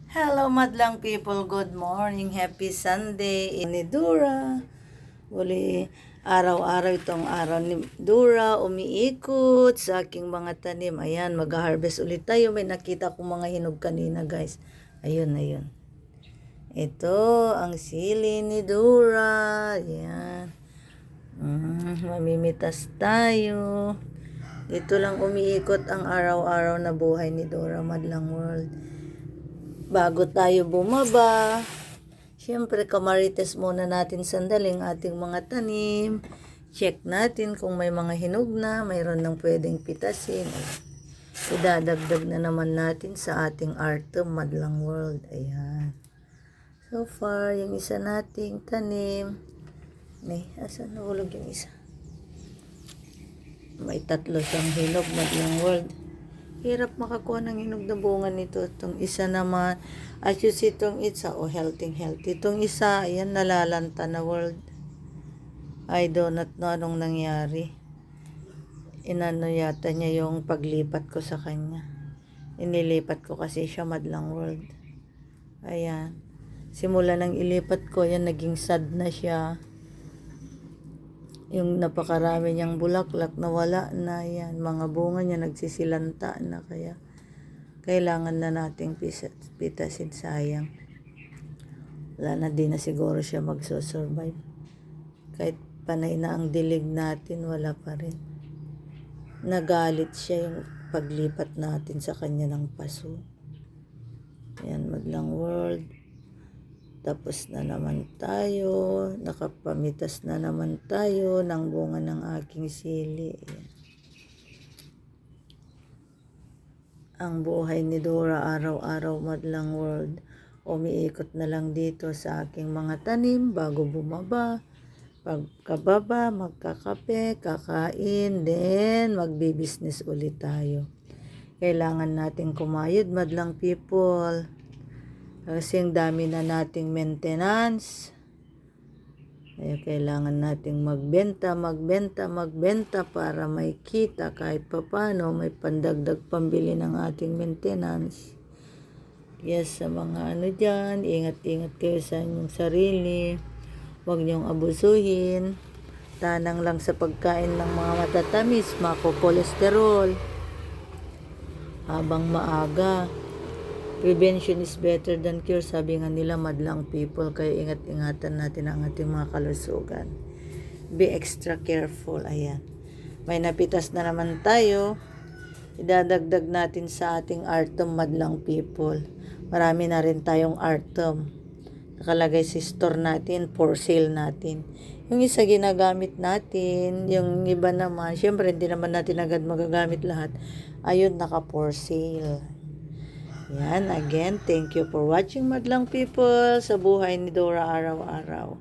Hello madlang people, good morning, happy Sunday. Ni Dura, uli araw-araw itong araw ni Dura, umiikot sa aking mga tanim. Ayan, mag-harvest ulit tayo. May nakita kong mga hinog kanina guys. Ayun. Ito, ang sili ni Dura. Ayan. Mamimitas tayo. Dito lang umiikot ang araw-araw na buhay ni Dora Madlang World. Bago tayo bumaba, syempre kamarites muna natin sandaling ating mga tanim. Check natin kung may mga hinog na, mayroon nang pwedeng pitasin. Idadagdag na naman natin sa ating Artem Madlang World. Ayan. So far, yung isa nating tanim. Asan nahulog yung isa? May 3 siyang hinog Madlang World. Hirap makakuha ng hinog na bunga nito. Itong isa naman, as you see, itong isa, healthy. Itong isa, ayan, nalalanta na World. I do not know anong nangyari. Inano yata niya yung paglipat ko sa kanya. Inilipat ko kasi siya Madlang World. Ayan. Simula nang ilipat ko, yan, naging sad na siya. Yung napakarami niyang bulaklak na wala na yan. Mga bunga niya nagsisilanta na, kaya kailangan na nating pitasin, sayang. Wala na, din na siguro siya magsosurvive. Kahit panay na ang dilig natin, wala pa rin. Nagalit siya yung paglipat natin sa kanya ng paso. Ayan, Madlang World. Tapos na naman tayo, nakapamitas na naman tayo ng bunga ng aking sili. Ang buhay ni Dora araw-araw Madlang World, umiikot na lang dito sa aking mga tanim bago bumaba. Pagkababa, magkakape, kakain, then magbi-business ulit tayo. Kailangan nating kumayod Madlang people. Kasi ang dami na nating maintenance. Kaya kailangan nating magbenta para may kita kahit papano, may pandagdag pambili ng ating maintenance. Yes, sa mga dyan, ingat-ingat kayo sa inyong sarili. Huwag niyong abusuhin. Tanang lang sa pagkain ng mga matatamis, mako-cholesterol. Habang maaga. Prevention is better than cure, sabi nga nila Madlang people, kaya ingat-ingatan natin ang ating mga kalusugan. Be extra careful. Ayan. May napitas na naman tayo. Idadagdag natin sa ating Artem Madlang people. Marami na rin tayong Artem. Nakalagay sa store natin, for sale natin. Yung isa ginagamit natin, yung iba naman, syempre hindi naman natin agad magagamit lahat. Ayun, naka for sale. Yan, again, thank you for watching Madlang people sa buhay ni Dora araw-araw.